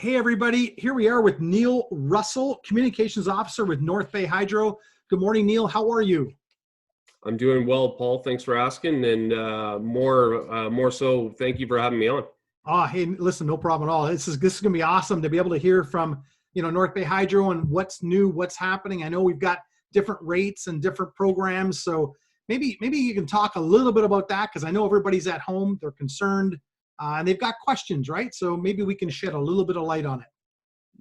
Hey, everybody. Here we are with Neil Russell, Communications Officer with North Bay Hydro. Good morning, Neil. How are you? I'm doing well, Paul. Thanks for asking, and more so, thank you for having me on. Hey, listen, no problem at all. This is going to be awesome to be able to hear from North Bay Hydro and what's new, what's happening. I know we've got different rates and different programs, so maybe you can talk a little bit about that, because I know everybody's at home, they're concerned, and they've got questions, right? So maybe we can shed a little bit of light on it.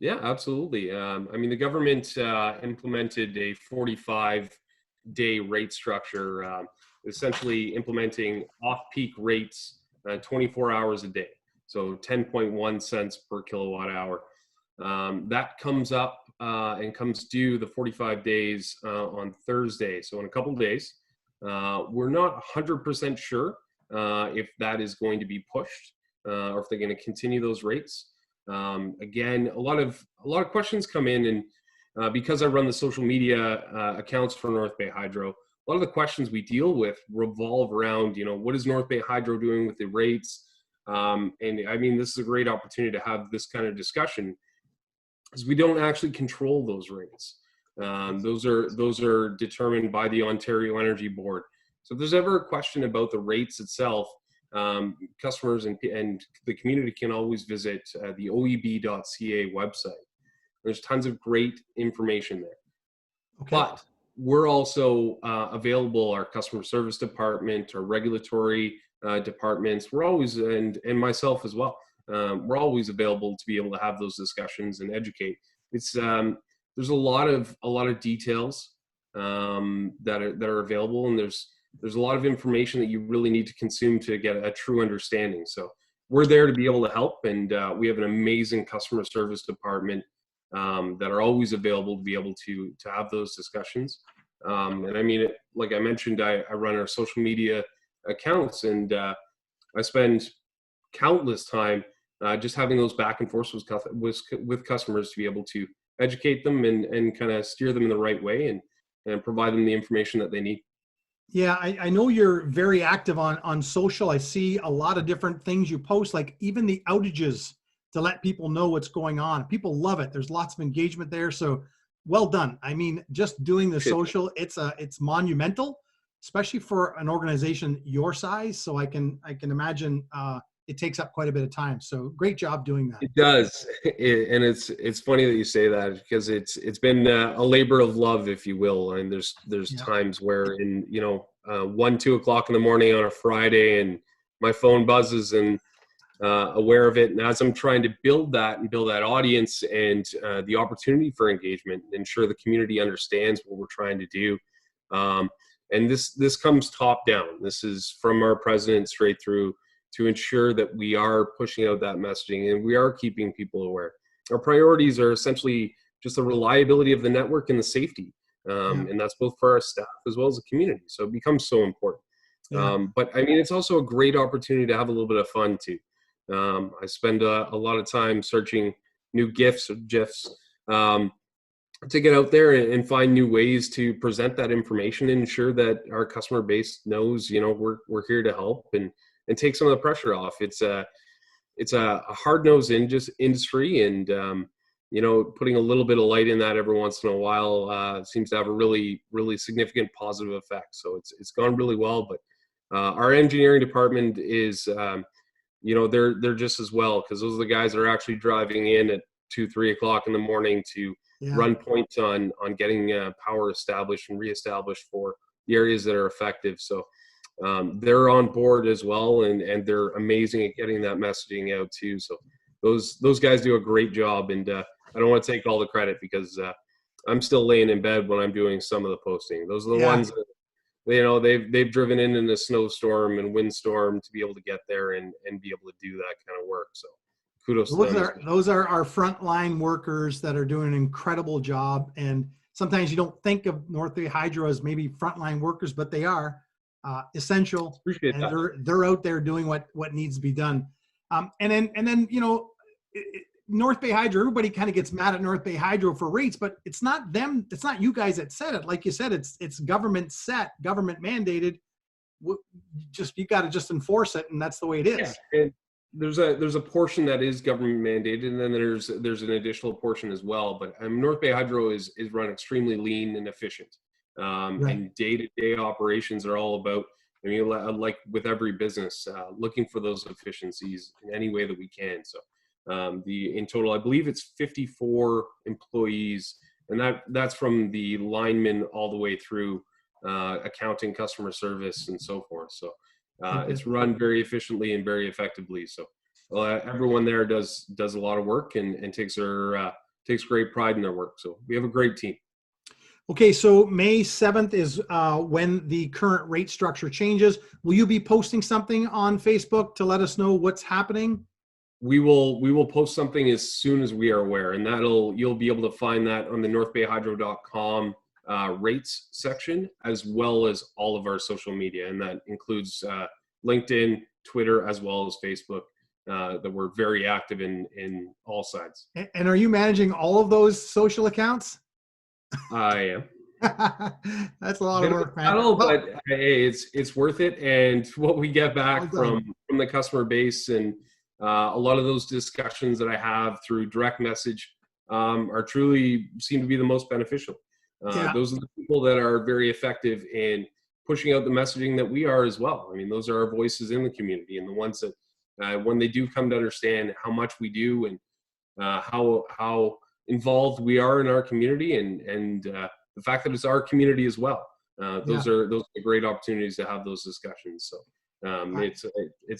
Yeah, absolutely. The government implemented a 45-day rate structure, essentially implementing off-peak rates 24 hours a day, so 10.1 cents per kilowatt hour. That comes up and comes due the 45 days on Thursday, so in a couple of days. We're not 100% sure if that is going to be pushed or if they're going to continue those rates. Again, a lot of questions come in, and because I run the social media accounts for North Bay Hydro, a lot of the questions we deal with revolve around, what is North Bay Hydro doing with the rates? And I mean, this is a great opportunity to have this kind of discussion, because we don't actually control those rates. Those are determined by the Ontario Energy Board. So if there's ever a question about the rates itself, customers and the community can always visit the oeb.ca website. There's tons of great information there. Okay. But we're also available, our customer service department, our regulatory departments. We're always, and myself as well, we're always available to be able to have those discussions and educate. It's there's a lot of details that are available, and there's a lot of information that you really need to consume to get a true understanding. So we're there to be able to help, and we have an amazing customer service department that are always available to be able to have those discussions. And I mean, like I mentioned, I run our social media accounts, and I spend countless time just having those back and forth with customers to be able to educate them and kind of steer them in the right way and provide them the information that they need. Yeah, I know you're very active on social. I see a lot of different things you post, like even the outages, to let people know what's going on. People love it. There's lots of engagement there. So well done. I mean, just doing the social, it's monumental, especially for an organization your size. So I can imagine it takes up quite a bit of time. So great job doing that. It does. And it's funny that you say that, because it's been a labor of love, if you will. And there's times where 1, 2 o'clock in the morning on a Friday, and my phone buzzes, and aware of it. And as I'm trying to build that audience and the opportunity for engagement, ensure the community understands what we're trying to do. And this comes top down. This is from our president straight through, to ensure that we are pushing out that messaging and we are keeping people aware. Our priorities are essentially just the reliability of the network and the safety. And that's both for our staff as well as the community. So it becomes so important. But I mean, it's also a great opportunity to have a little bit of fun too. I spend a lot of time searching new GIFs or GIFs to get out there and find new ways to present that information and ensure that our customer base knows, we're here to help and take some of the pressure off. It's a hard-nosed industry, and putting a little bit of light in that every once in a while seems to have a really, really significant positive effect. So it's gone really well. But our engineering department is they're just as well, because those are the guys that are actually driving in at 2, 3 o'clock in the morning to run points on getting power established and reestablished for the areas that are effective. So they're on board as well, and they're amazing at getting that messaging out too. So those guys do a great job, and I don't want to take all the credit, because I'm still laying in bed when I'm doing some of the posting. Those are the ones that they've driven in a snowstorm and windstorm to be able to get there and be able to do that kind of work. So kudos to them. Those are our frontline workers that are doing an incredible job. And sometimes you don't think of North Bay Hydro as maybe frontline workers, but they are essential. Appreciate and that. They're out there doing what needs to be done. And then North Bay Hydro, everybody kind of gets mad at North Bay Hydro for rates, but it's not them. It's not you guys that said it. Like you said, it's government set, government mandated. You got to just enforce it, and that's the way it is. Yeah. There's a portion that is government mandated, and then there's an additional portion as well. But North Bay Hydro is run extremely lean and efficient, Right. and day-to-day operations are all about. I mean, like with every business, looking for those efficiencies in any way that we can. So, in total, I believe it's 54 employees, and that's from the linemen all the way through accounting, customer service, and so forth. So. It's run very efficiently and very effectively. So everyone there does a lot of work and takes great pride in their work. So we have a great team. Okay, so May 7th is when the current rate structure changes. Will you be posting something on Facebook to let us know what's happening? We will post something as soon as we are aware, and you'll be able to find that on the northbayhydro.com rates section, as well as all of our social media, and that includes LinkedIn, Twitter, as well as Facebook. That we're very active in all sides. And are you managing all of those social accounts? I am. That's a lot of work, man. But hey, it's worth it, and what we get back from the customer base and a lot of those discussions that I have through direct message are truly seem to be the most beneficial. Those are the people that are very effective in pushing out the messaging that we are as well. I mean, those are our voices in the community, and the ones that when they do come to understand how much we do and how involved we are in our community, and the fact that it's our community as well. Those are great opportunities to have those discussions. So it's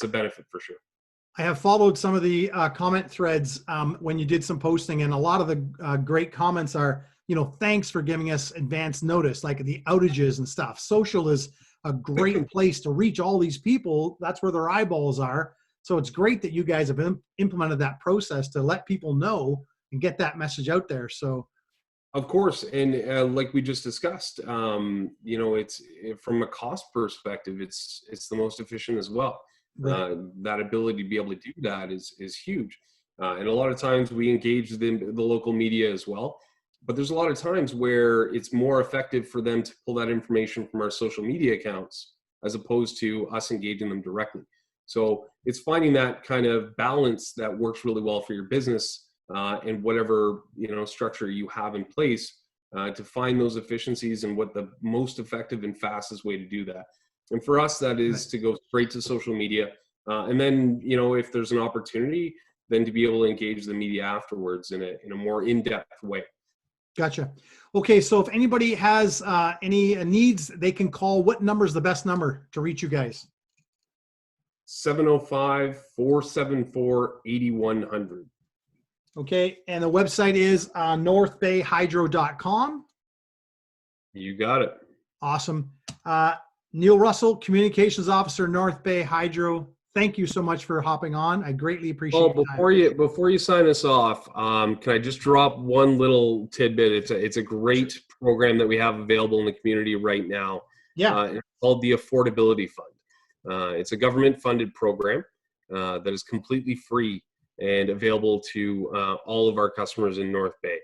a benefit for sure. I have followed some of the comment threads when you did some posting, and a lot of the great comments are, thanks for giving us advance notice, like the outages and stuff. Social is a great place to reach all these people. That's where their eyeballs are. So it's great that you guys have implemented that process to let people know and get that message out there. So, of course, and like we just discussed, it's from a cost perspective, it's the most efficient as well. Right. That ability to be able to do that is huge, and a lot of times we engage the local media as well. But there's a lot of times where it's more effective for them to pull that information from our social media accounts as opposed to us engaging them directly. So it's finding that kind of balance that works really well for your business and whatever structure you have in place to find those efficiencies and what the most effective and fastest way to do that. And for us, that is to go straight to social media, and then if there's an opportunity, then to be able to engage the media afterwards in a more in-depth way. Gotcha. Okay, so if anybody has any needs, they can call. What number is the best number to reach you guys? 705-474-8100. Okay, and the website is northbayhydro.com. You got it. Awesome. Neil Russell, Communications Officer, North Bay Hydro. Thank you so much for hopping on. I greatly appreciate it. Before you sign us off, can I just drop one little tidbit? It's a great program that we have available in the community right now. Yeah. It's called the Affordability Fund. It's a government-funded program that is completely free and available to all of our customers in North Bay.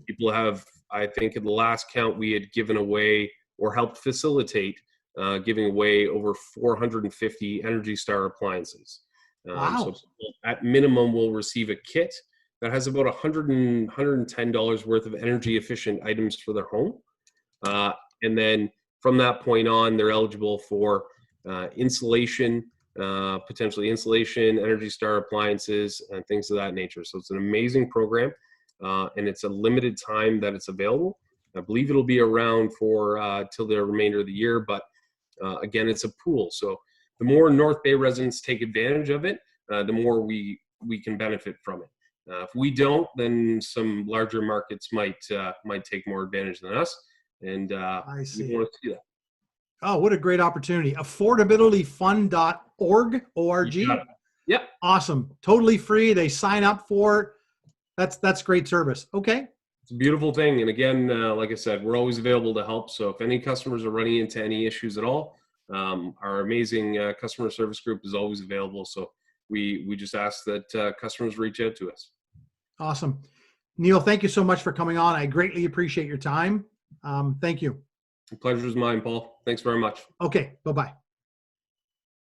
People have, I think in the last count, we had given away or helped facilitate giving away over 450 Energy Star appliances. Wow. So at minimum, we'll receive a kit that has about $110 worth of energy efficient items for their home. And then from that point on, they're eligible for insulation, potentially insulation, Energy Star appliances, and things of that nature. So it's an amazing program, and it's a limited time that it's available. I believe it'll be around for till the remainder of the year, but again, it's a pool. So the more North Bay residents take advantage of it, the more we can benefit from it. If we don't, then some larger markets might take more advantage than us, and I see. we want to see that. Oh, what a great opportunity. Affordabilityfund.org, O-R-G. Yep. Awesome. Totally free. They sign up for it. That's great service. Okay. It's a beautiful thing. And again, like I said, we're always available to help. So if any customers are running into any issues at all, our amazing customer service group is always available. So we just ask that customers reach out to us. Awesome. Neil, thank you so much for coming on. I greatly appreciate your time. Thank you. The pleasure is mine, Paul. Thanks very much. Okay. Bye-bye.